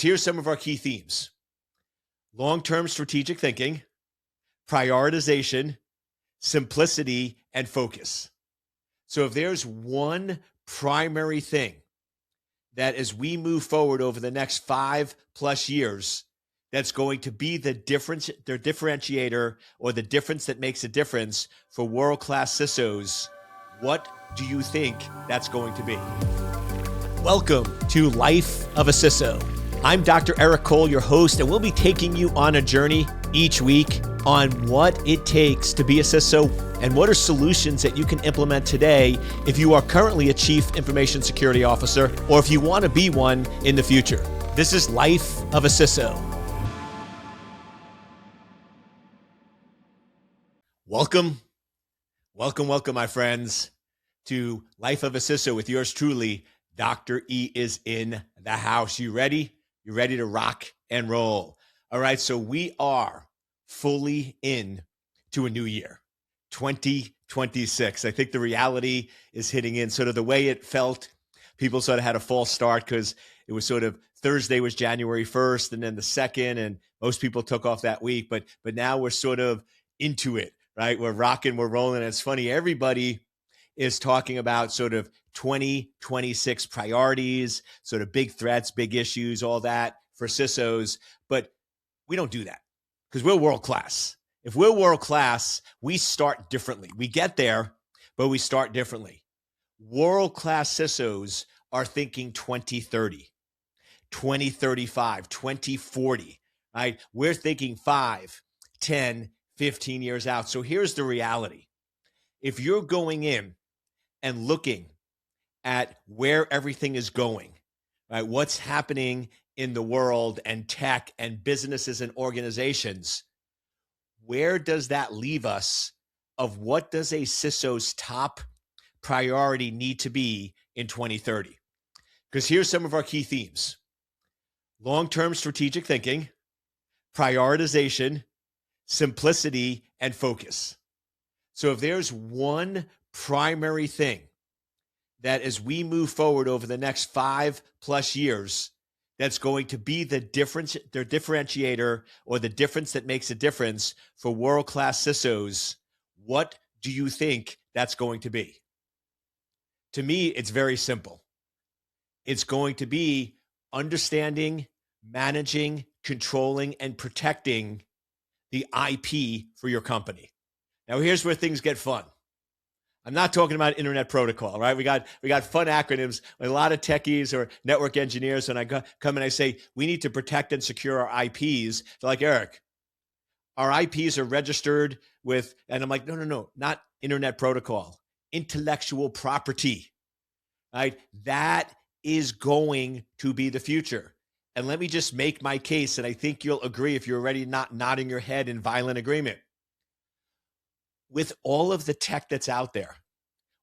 Here's some of our key themes: long-term strategic thinking, prioritization, simplicity, and focus. So if there's one primary thing that as we move forward over the next 5+ years, that's going to be the differentiator or the difference that makes a difference for world-class CISOs, what do you think that's going to be? Welcome to Life of a CISO. I'm Dr. Eric Cole, your host, and we'll be taking you on a journey each week on what it takes to be a CISO and what are solutions that you can implement today if you are currently a Chief Information Security Officer or if you want to be one in the future. This is Life of a CISO. Welcome, my friends, to Life of a CISO with yours truly. Dr. E is in the house. You ready? You ready to rock and roll? All right, so we are fully in to a new year, 2026. I think the reality is hitting in. Sort of the way it felt, people sort of had a false start because it was sort of Thursday was January 1st and then the 2nd, and most people took off that week. But now we're sort of into it, right? We're rocking, we're rolling. It's funny, everybody is talking about sort of 2026 priorities, sort of big threats, big issues, all that for CISOs. But we don't do that because we're world-class. If we're world-class, we start differently. We get there, but we start differently. World-class CISOs are thinking 2030, 2035, 2040, right? We're thinking 5, 10, 15 years out. So here's the reality. If you're going in and looking at where everything is going, right? What's happening in the world and tech and businesses and organizations, where does that leave us of what does a CISO's top priority need to be in 2030? Because here's some of our key themes: long-term strategic thinking, prioritization, simplicity, and focus. So if there's one primary thing that as we move forward over the next 5+ years, that's going to be the differentiator or the difference that makes a difference for world-class CISOs, what do you think that's going to be? To me, it's very simple. It's going to be understanding, managing, controlling, and protecting the IP for your company. Now, here's where things get fun. I'm not talking about internet protocol, right? We got fun acronyms. A lot of techies or network engineers, when I come and I say, we need to protect and secure our IPs, they're like, Eric, our IPs are registered with, and I'm like, no, not internet protocol, intellectual property, right? That is going to be the future. And let me just make my case, and I think you'll agree if you're already not nodding your head in violent agreement. With all of the tech that's out there,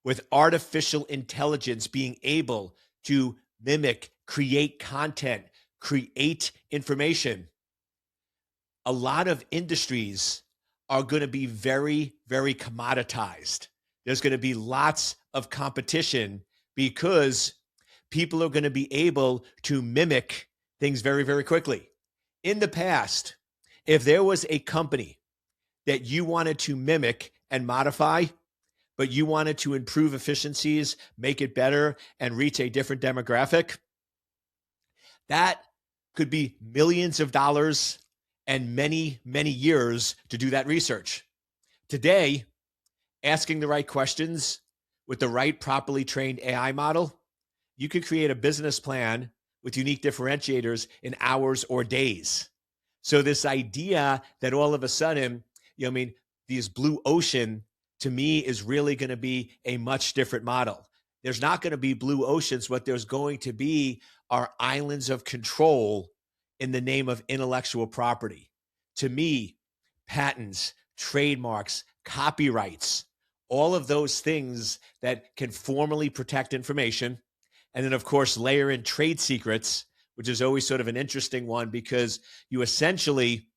with artificial intelligence being able to mimic, create content, create information, a lot of industries are going to be very, very commoditized. There's going to be lots of competition because people are going to be able to mimic things very, very quickly. In the past, if there was a company that you wanted to mimic and modify, but you wanted to improve efficiencies, make it better, and reach a different demographic, that could be millions of dollars and many, many years to do that research. Today, asking the right questions with the right properly trained AI model, you could create a business plan with unique differentiators in hours or days. So this idea that all of a sudden, these blue ocean, to me, is really going to be a much different model. There's not going to be blue oceans. What there's going to be are islands of control in the name of intellectual property. To me, patents, trademarks, copyrights, all of those things that can formally protect information. And then, of course, layer in trade secrets, which is always sort of an interesting one because you essentially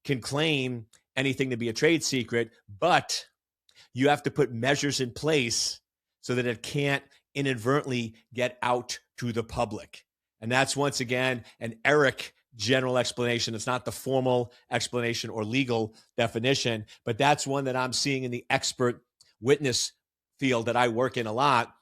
can claim anything to be a trade secret, but you have to put measures in place so that it can't inadvertently get out to the public. And that's once again an Eric general explanation. It's not the formal explanation or legal definition, but that's one that I'm seeing in the expert witness field that I work in a lot.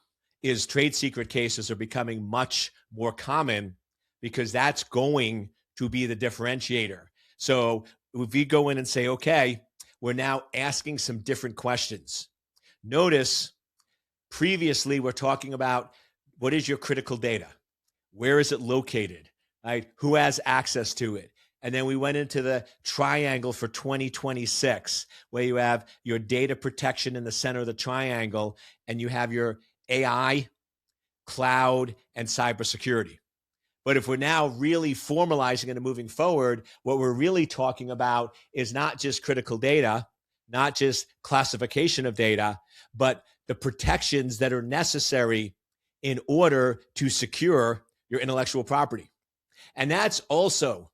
Is trade secret cases are becoming much more common because that's going to be the differentiator. So if we go in and say, okay, we're now asking some different questions. Notice previously we're talking about what is your critical data? Where is it located? Right? Who has access to it? And then we went into the triangle for 2026, where you have your data protection in the center of the triangle, and you have your AI, cloud, and cybersecurity. But if we're now really formalizing it and moving forward, what we're really talking about is not just critical data, not just classification of data, but the protections that are necessary in order to secure your intellectual property. And that's also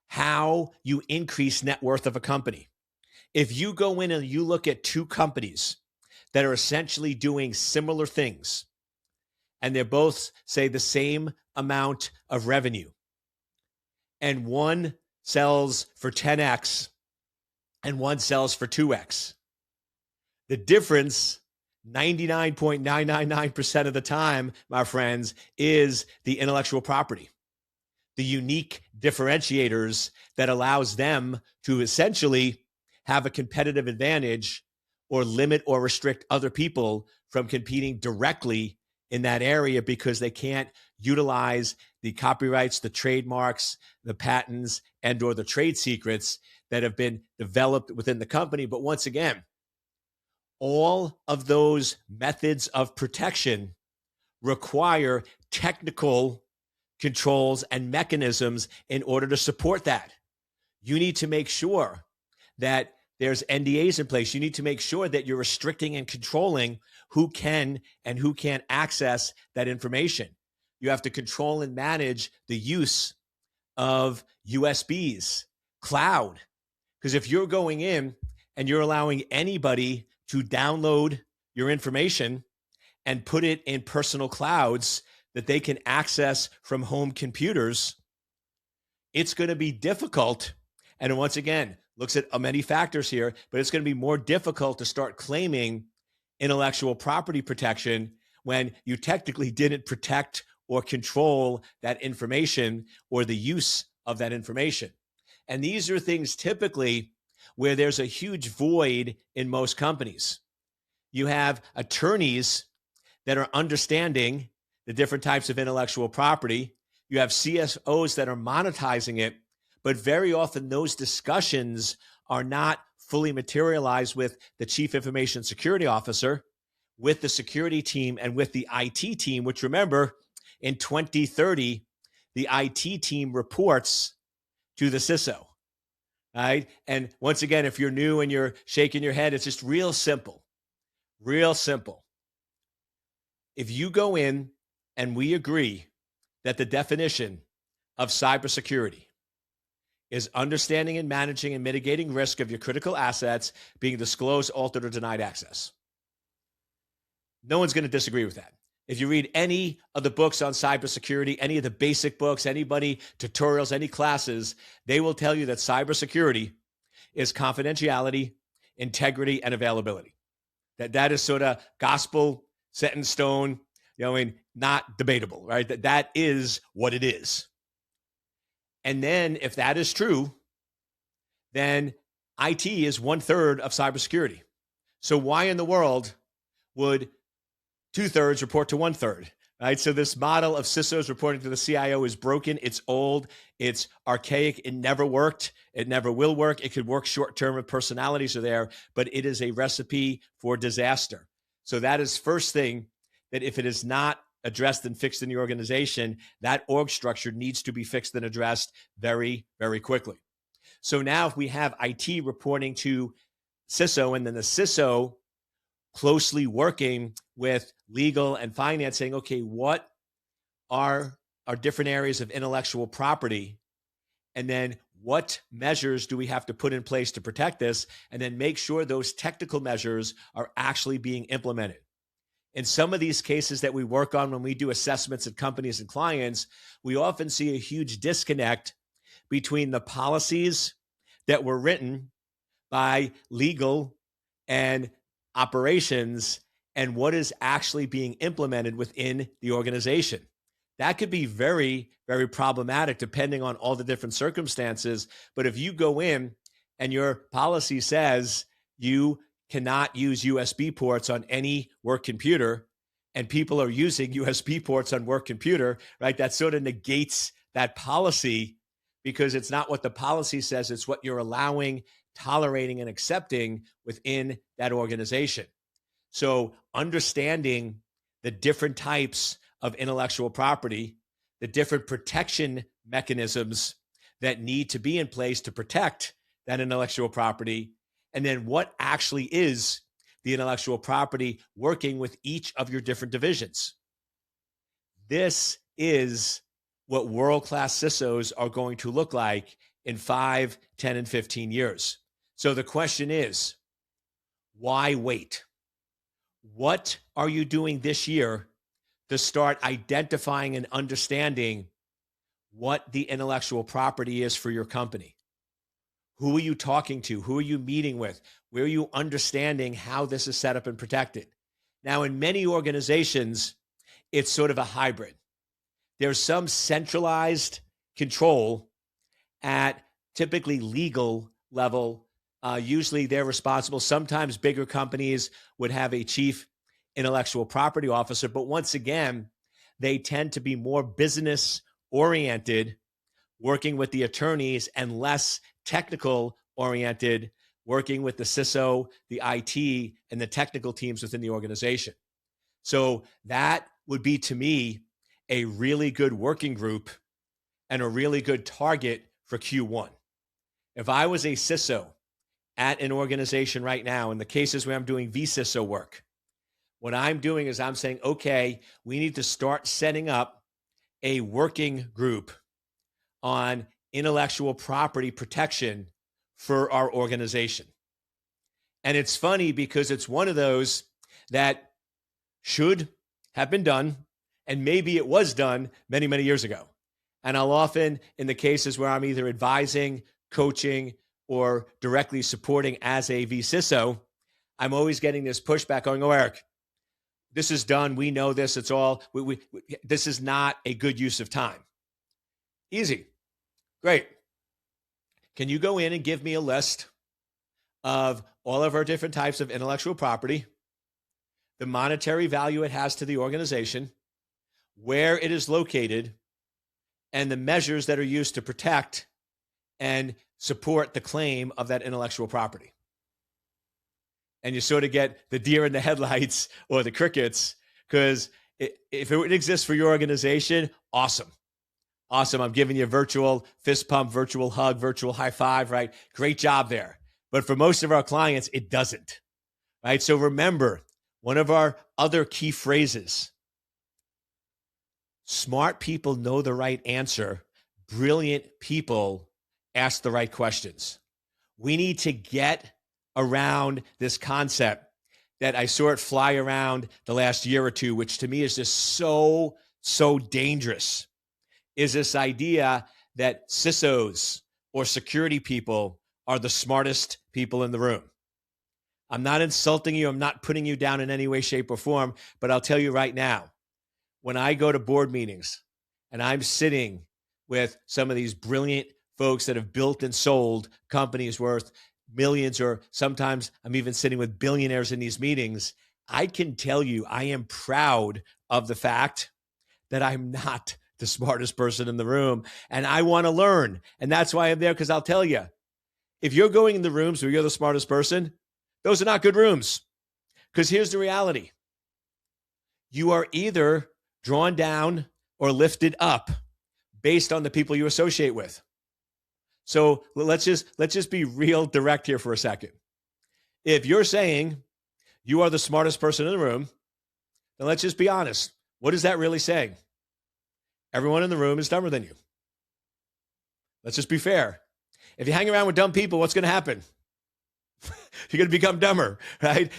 how you increase net worth of a company. If you go in and you look at two companies that are essentially doing similar things, and they're both, say, the same amount of revenue, and one sells for 10x and one sells for 2x, the difference 99.999% of the time, my friends, is the intellectual property, the unique differentiators that allows them to essentially have a competitive advantage or limit or restrict other people from competing directly in that area because they can't utilize the copyrights, the trademarks, the patents, and or the trade secrets that have been developed within the company. But once again, all of those methods of protection require technical controls and mechanisms in order to support that. You need to make sure that there's NDAs in place. You need to make sure that you're restricting and controlling who can and who can't access that information. You have to control and manage the use of USBs, cloud. Because if you're going in and you're allowing anybody to download your information and put it in personal clouds that they can access from home computers, it's going to be difficult. And once again, looks at many factors here, but it's going to be more difficult to start claiming intellectual property protection when you technically didn't protect or control that information or the use of that information. And these are things typically where there's a huge void in most companies. You have attorneys that are understanding the different types of intellectual property. You have CISOs that are monetizing it, but very often those discussions are not fully materialized with the Chief Information Security Officer, with the security team, and with the IT team, which remember, in 2030, the IT team reports to the CISO. Right? And once again, if you're new and you're shaking your head, it's just real simple. Real simple. If you go in and we agree that the definition of cybersecurity is understanding and managing and mitigating risk of your critical assets being disclosed, altered, or denied access, no one's going to disagree with that. If you read any of the books on cybersecurity, any of the basic books, anybody, tutorials, any classes, they will tell you that cybersecurity is confidentiality, integrity, and availability. That is sort of gospel set in stone, not debatable, right? That is what it is. And then if that is true, then IT is 1/3 of cybersecurity. So why in the world would 2/3 report to 1/3, right? So this model of CISOs reporting to the CIO is broken. It's old. It's archaic. It never worked. It never will work. It could work short-term if personalities are there, but it is a recipe for disaster. So that is first thing, that if it is not addressed and fixed in the organization, that org structure needs to be fixed and addressed very, very quickly. So now if we have IT reporting to CISO, and then the CISO closely working with legal and finance saying, okay, what are our different areas of intellectual property? And then what measures do we have to put in place to protect this? And then make sure those technical measures are actually being implemented. In some of these cases that we work on when we do assessments at companies and clients, we often see a huge disconnect between the policies that were written by legal and operations and what is actually being implemented within the organization. That could be very, very problematic depending on all the different circumstances. But if you go in and your policy says you cannot use USB ports on any work computer, and people are using USB ports on work computer, right? That sort of negates that policy because it's not what the policy says, it's what you're allowing, tolerating, and accepting within that organization. So understanding the different types of intellectual property, the different protection mechanisms that need to be in place to protect that intellectual property, and then what actually is the intellectual property working with each of your different divisions. This is what world-class CISOs are going to look like in 5, 10, and 15 years. So the question is, why wait? What are you doing this year to start identifying and understanding what the intellectual property is for your company? Who are you talking to? Who are you meeting with? Where are you understanding how this is set up and protected? Now, in many organizations, it's sort of a hybrid. There's some centralized control at typically legal level. Usually they're responsible. Sometimes bigger companies would have a chief intellectual property officer, but once again, they tend to be more business oriented, working with the attorneys, and less technical oriented, working with the CISO, the IT, and the technical teams within the organization. So that would be, to me, a really good working group and a really good target for Q1. If I was a CISO at an organization right now, in the cases where I'm doing vCISO work, what I'm doing is I'm saying, okay, we need to start setting up a working group on intellectual property protection for our organization. And it's funny because it's one of those that should have been done, and maybe it was done many, many years ago. And I'll often, in the cases where I'm either advising, coaching, or directly supporting as a vCISO, I'm always getting this pushback going, oh, Eric, this is done. We know this. It's all, this is not a good use of time. Easy. Great. Can you go in and give me a list of all of our different types of intellectual property, the monetary value it has to the organization, where it is located, and the measures that are used to protect and support the claim of that intellectual property? And you sort of get the deer in the headlights or the crickets, because if it exists for your organization, awesome. Awesome. I'm giving you a virtual fist pump, virtual hug, virtual high five, right? Great job there. But for most of our clients, it doesn't, right? So remember, one of our other key phrases, smart people know the right answer. Brilliant people ask the right questions. We need to get around this concept that I saw it fly around the last year or two, which to me is just so dangerous, is this idea that CISOs or security people are the smartest people in the room. I'm not insulting you. I'm not putting you down in any way, shape, or form, but I'll tell you right now, when I go to board meetings and I'm sitting with some of these brilliant folks that have built and sold companies worth millions, or sometimes I'm even sitting with billionaires in these meetings, I can tell you I am proud of the fact that I'm not the smartest person in the room, and I want to learn. And that's why I'm there, because I'll tell you, if you're going in the rooms where you're the smartest person, those are not good rooms. Because here's the reality. You are either drawn down or lifted up based on the people you associate with. So let's just be real direct here for a second. If you're saying you are the smartest person in the room, then let's just be honest. What is that really saying? Everyone in the room is dumber than you. Let's just be fair. If you hang around with dumb people, what's going to happen? You're going to become dumber, right?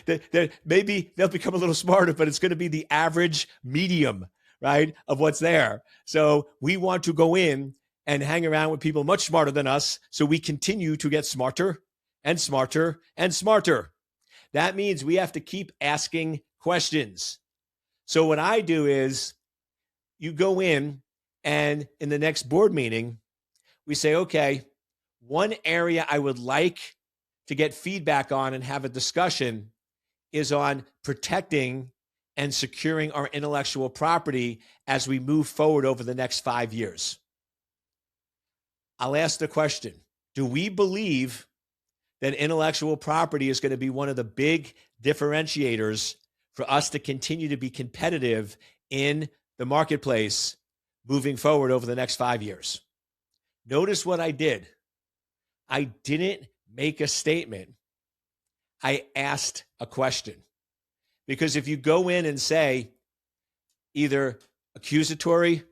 Maybe they'll become a little smarter, but it's going to be the average medium, right, of what's there. So we want to go in and hang around with people much smarter than us so we continue to get smarter and smarter and smarter. That means we have to keep asking questions. So what I do is you go in and in the next board meeting, we say, okay, one area I would like to get feedback on and have a discussion is on protecting and securing our intellectual property as we move forward over the next 5 years. I'll ask the question, do we believe that intellectual property is going to be one of the big differentiators for us to continue to be competitive in the marketplace moving forward over the next 5 years? Notice what I did. I didn't make a statement. I asked a question. Because if you go in and say either accusatory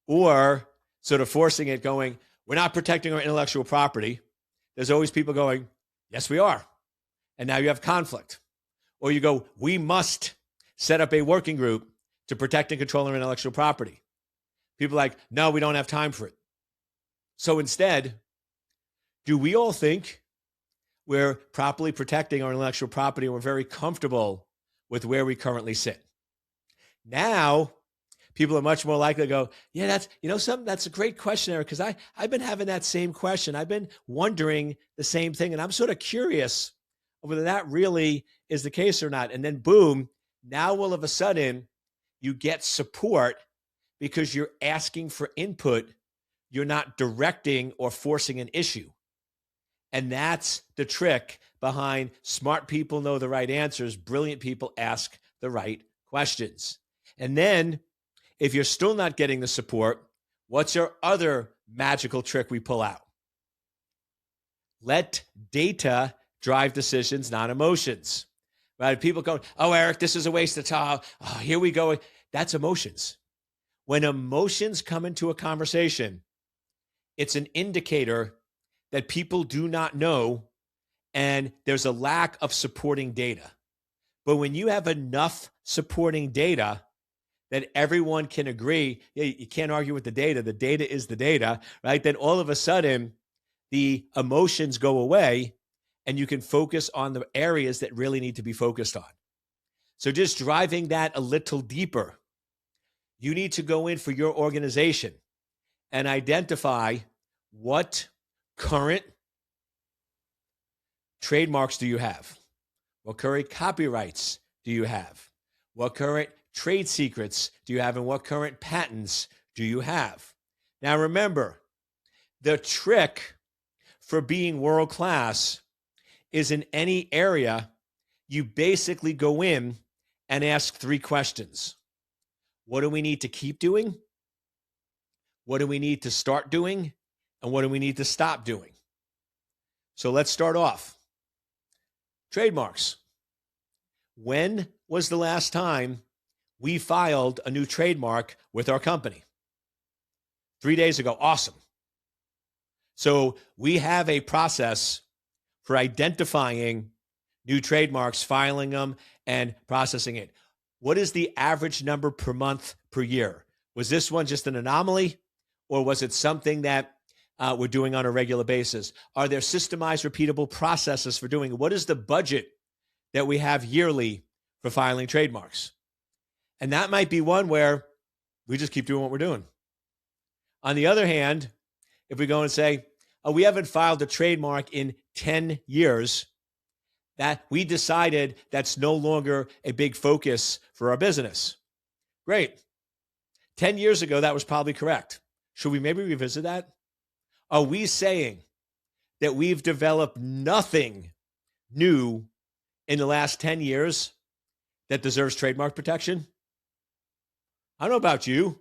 or sort of forcing it, going, we're not protecting our intellectual property, there's always people going, yes, we are. And now you have conflict. Or you go, we must set up a working group to protect and control our intellectual property. People are like, no, we don't have time for it. So instead, do we all think we're properly protecting our intellectual property and we're very comfortable with where we currently sit? Now, people are much more likely to go, yeah, that's a great question, Eric, because I've been having that same question. I've been wondering the same thing, and I'm sort of curious whether that really is the case or not. And then boom, now all of a sudden you get support because you're asking for input. You're not directing or forcing an issue. And that's the trick behind smart people know the right answers. Brilliant people ask the right questions. And then if you're still not getting the support, what's our other magical trick we pull out? Let data drive decisions, not emotions. Right? People go, oh, Eric, this is a waste of time. Oh, here we go. That's emotions. When emotions come into a conversation, it's an indicator that people do not know, and there's a lack of supporting data. But when you have enough supporting data that everyone can agree, yeah, you can't argue with the data is the data, right? Then all of a sudden, the emotions go away, and you can focus on the areas that really need to be focused on. So just driving that a little deeper, you need to go in for your organization and identify what current trademarks do you have? What current copyrights do you have? What current trade secrets do you have? And what current patents do you have? Now remember, the trick for being world-class is in any area, you basically go in and ask 3 questions. What do we need to keep doing? What do we need to start doing? And what do we need to stop doing? So let's start off. Trademarks. When was the last time we filed a new trademark with our company? 3 days ago. Awesome. So we have a process for identifying new trademarks, filing them, and processing it. What is the average number per month per year? Was this one just an anomaly, or was it something that we're doing on a regular basis? Are there systemized, repeatable processes for doing it? What is the budget that we have yearly for filing trademarks? And that might be one where we just keep doing what we're doing. On the other hand, if we go and say, oh, we haven't filed a trademark in 10 years, that we decided that's no longer a big focus for our business. Great. 10 years ago, that was probably correct. Should we maybe revisit that? Are we saying that we've developed nothing new in the last 10 years that deserves trademark protection? I don't know about you,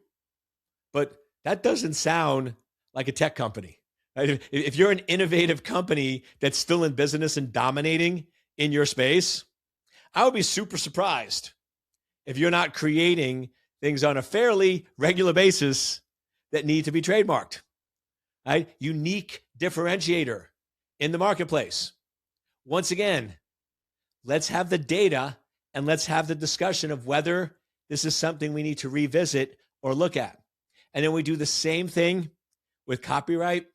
but that doesn't sound like a tech company. Right? If you're an innovative company that's still in business and dominating in your space, I would be super surprised if you're not creating things on a fairly regular basis that need to be trademarked. Right? Unique differentiator in the marketplace. once again, let's have the data and let's have the discussion of whether this is something we need to revisit or look at. And then we do the same thing with copyright,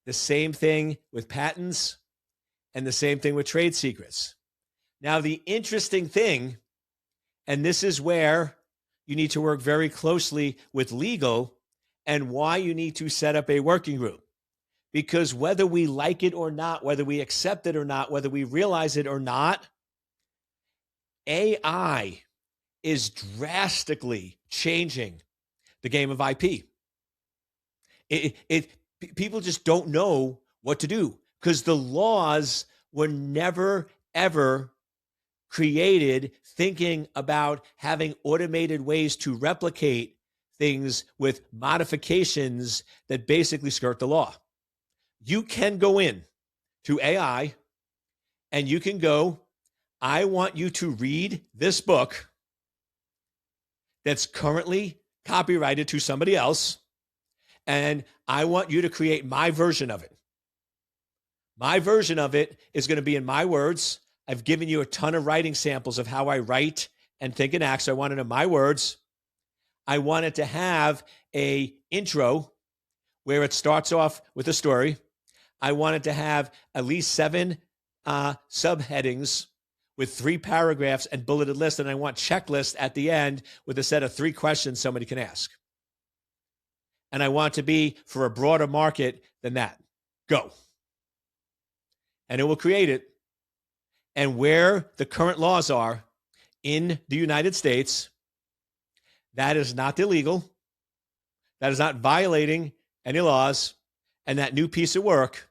the same thing with patents, and the same thing with trade secrets. Now, the interesting thing, and this is where you need to work very closely with legal and why you need to set up a working group. Because whether we like it or not, whether we accept it or not, whether we realize it or not, AI is drastically changing the game of IP. People just don't know what to do because the laws were never, ever created thinking about having automated ways to replicate things with modifications that basically skirt the law. You can go in to AI and you can go, I want you to read this book that's currently copyrighted to somebody else, and I want you to create my version of it. My version of it is going to be in my words. I've given you a ton of writing samples of how I write and think and act, so I want it in my words. I want it to have an intro where it starts off with a story. I want it to have at least 7 subheadings with 3 paragraphs and bulleted lists, and I want checklists at the end with a set of 3 questions somebody can ask. And I want it to be for a broader market than that. Go. And it will create it. And where the current laws are in the United States, that is not illegal. That is not violating any laws. And that new piece of work,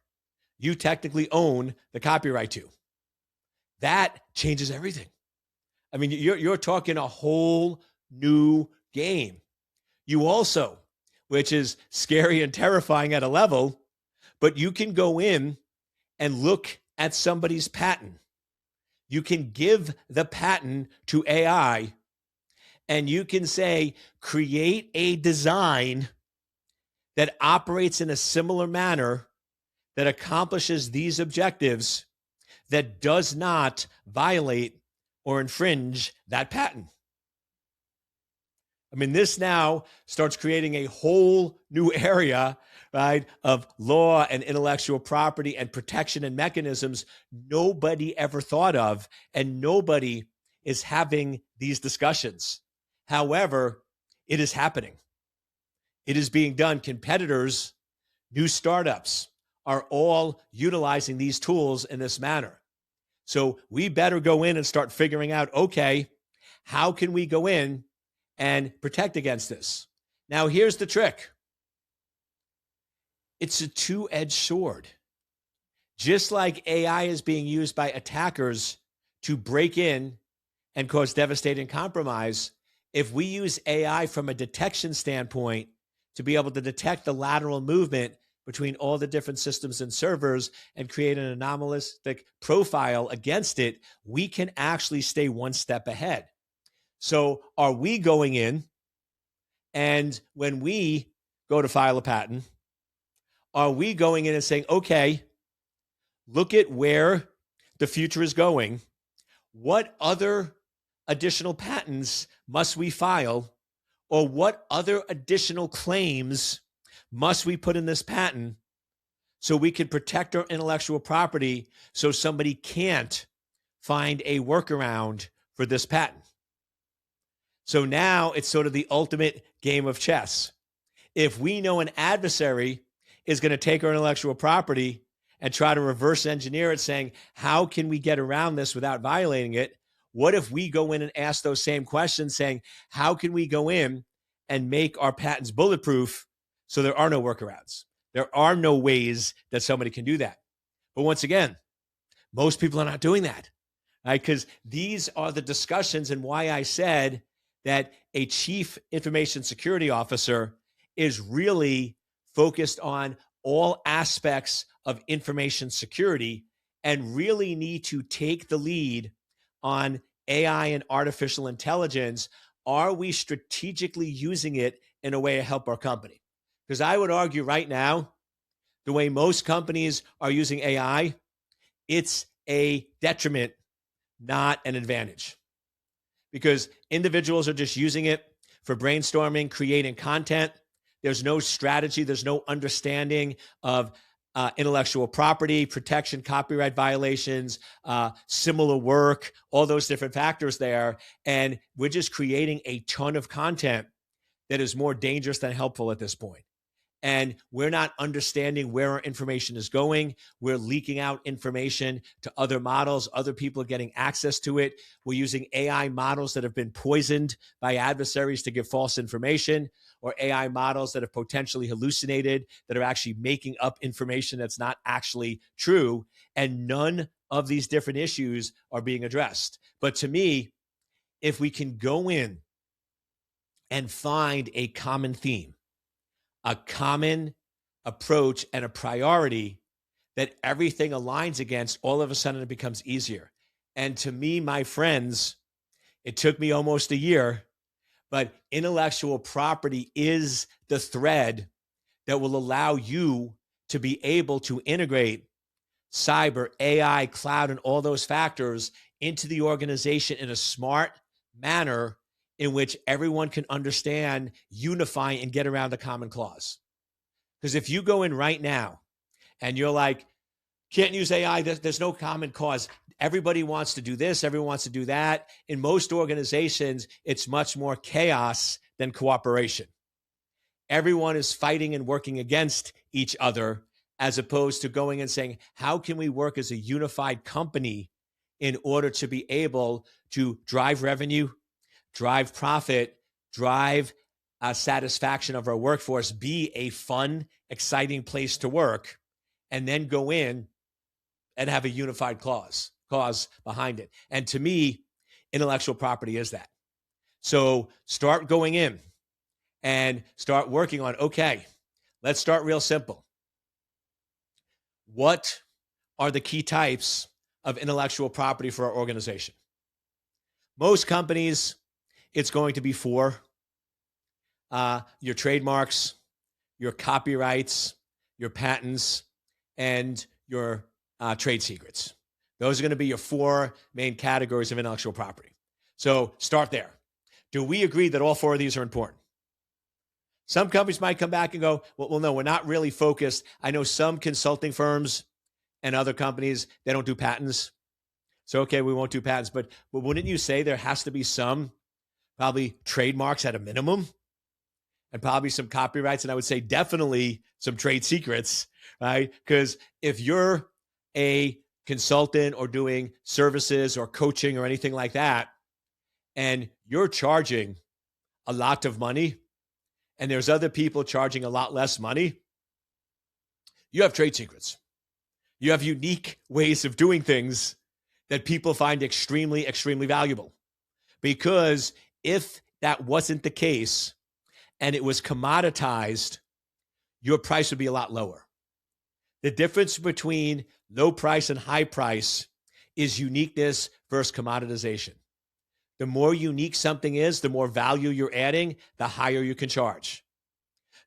you technically own the copyright to. That changes everything. I mean, you're talking a whole new game. You also, which is scary and terrifying at a level, but you can go in and look at somebody's patent. You can give the patent to AI and you can say, create a design that operates in a similar manner that accomplishes these objectives that does not violate or infringe that patent. I mean, this now starts creating a whole new area, right, of law and intellectual property and protection and mechanisms nobody ever thought of, and nobody is having these discussions. However, it is happening. It is being done. Competitors, new startups are all utilizing these tools in this manner. So we better go in and start figuring out, okay, how can we go in and protect against this? Now, here's the trick. It's a two-edged sword. Just like AI is being used by attackers to break in and cause devastating compromise, if we use AI from a detection standpoint to be able to detect the lateral movement between all the different systems and servers and create an anomalistic profile against it, we can actually stay one step ahead. So are we going in, and when we go to file a patent, are we going in and saying, okay, look at where the future is going. What other additional patents must we file, or what other additional claims must we put in this patent so we can protect our intellectual property so somebody can't find a workaround for this patent? So now it's sort of the ultimate game of chess. If we know an adversary is going to take our intellectual property and try to reverse engineer it, saying, how can we get around this without violating it? What if we go in and ask those same questions, saying, how can we go in and make our patents bulletproof so there are no workarounds? There are no ways that somebody can do that. But once again, most people are not doing that, right? Because these are the discussions, and why I said that a chief information security officer is really focused on all aspects of information security and really need to take the lead on AI and artificial intelligence. Are we strategically using it in a way to help our company? Because I would argue right now, the way most companies are using AI, it's a detriment, not an advantage, because individuals are just using it for brainstorming, creating content. There's no strategy. There's no understanding of intellectual property, protection, copyright violations, similar work, all those different factors there. And we're just creating a ton of content that is more dangerous than helpful at this point. And we're not understanding where our information is going. We're leaking out information to other models. Other people are getting access to it. We're using AI models that have been poisoned by adversaries to give false information, or AI models that have potentially hallucinated, that are actually making up information that's not actually true. And none of these different issues are being addressed. But to me, if we can go in and find a common theme, a common approach, and a priority that everything aligns against, all of a sudden it becomes easier. And to me, my friends, it took me almost a year, but intellectual property is the thread that will allow you to be able to integrate cyber, AI, cloud, and all those factors into the organization in a smart manner in which everyone can understand, unify, and get around a common clause. Because if you go in right now and you're like, can't use AI, there's no common cause. Everybody wants to do this, everyone wants to do that. In most organizations, it's much more chaos than cooperation. Everyone is fighting and working against each other, as opposed to going and saying, how can we work as a unified company in order to be able to drive revenue, drive profit, drive satisfaction of our workforce, be a fun, exciting place to work, and then go in and have a unified cause behind it. And to me, intellectual property is that. So start going in and start working on, okay, let's start real simple. What are the key types of intellectual property for our organization? Most companies, it's going to be four: your trademarks, your copyrights, your patents, and your trade secrets. Those are going to be your four main categories of intellectual property. So start there. Do we agree that all four of these are important? Some companies might come back and go, well, no, we're not really focused. I know some consulting firms and other companies, they don't do patents. So, okay, we won't do patents, but wouldn't you say there has to be some, probably trademarks at a minimum, and probably some copyrights, and I would say definitely some trade secrets, right? Because if you're a consultant or doing services or coaching or anything like that, and you're charging a lot of money, and there's other people charging a lot less money, you have trade secrets. You have unique ways of doing things that people find extremely, extremely valuable. Because if that wasn't the case and it was commoditized, your price would be a lot lower. The difference between low price and high price is uniqueness versus commoditization. The more unique something is, the more value you're adding, the higher you can charge.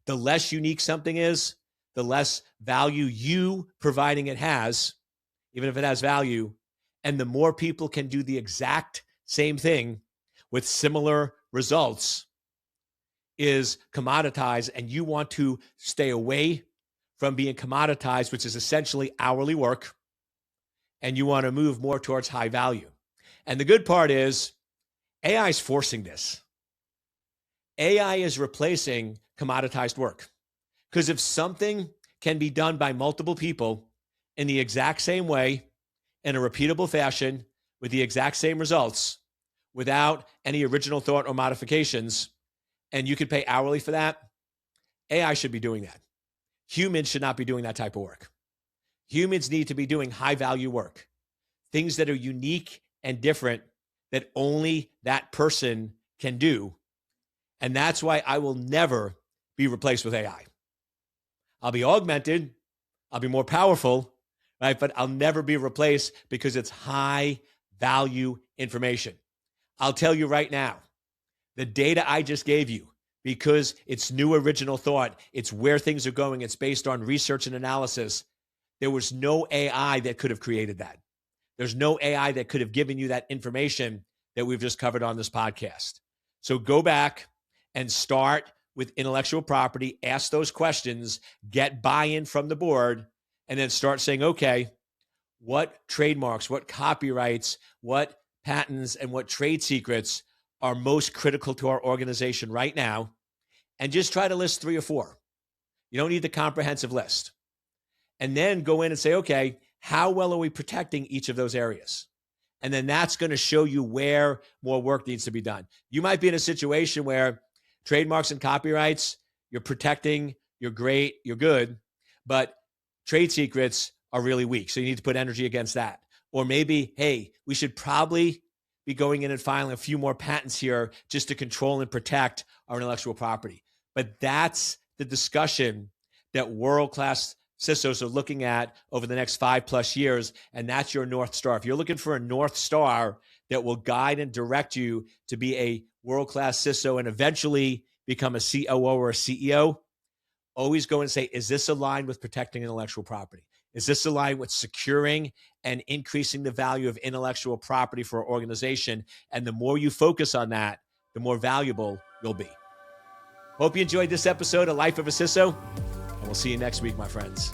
The less unique something is, the less value you providing it has, even if it has value, and the more people can do the exact same thing with similar results is commoditized, and you want to stay away from being commoditized, which is essentially hourly work, and you want to move more towards high value. And the good part is AI is forcing this. AI is replacing commoditized work. Because if something can be done by multiple people in the exact same way, in a repeatable fashion, with the exact same results, without any original thought or modifications, and you could pay hourly for that, AI should be doing that. Humans should not be doing that type of work. Humans need to be doing high value work, things that are unique and different that only that person can do. And that's why I will never be replaced with AI. I'll be augmented, I'll be more powerful, right? But I'll never be replaced because it's high value information. I'll tell you right now, the data I just gave you, because it's new original thought, it's where things are going, it's based on research and analysis. There was no AI that could have created that. There's no AI that could have given you that information that we've just covered on this podcast. So go back and start with intellectual property, ask those questions, get buy-in from the board, and then start saying, okay, what trademarks, what copyrights, what patents, and what trade secrets are most critical to our organization right now? And just try to list 3 or 4. You don't need the comprehensive list. And then go in and say, okay, how well are we protecting each of those areas? And then that's going to show you where more work needs to be done. You might be in a situation where trademarks and copyrights, you're protecting, you're great, you're good, but trade secrets are really weak. So you need to put energy against that. Or maybe, hey, we should probably be going in and filing a few more patents here just to control and protect our intellectual property. But that's the discussion that world-class CISOs are looking at over the next 5+ years, and that's your North Star. If you're looking for a North Star that will guide and direct you to be a world-class CISO and eventually become a COO or a CEO, always go and say, is this aligned with protecting intellectual property? Is this aligned with securing and increasing the value of intellectual property for our organization? And the more you focus on that, the more valuable you'll be. Hope you enjoyed this episode of Life of a CISO, and we'll see you next week, my friends.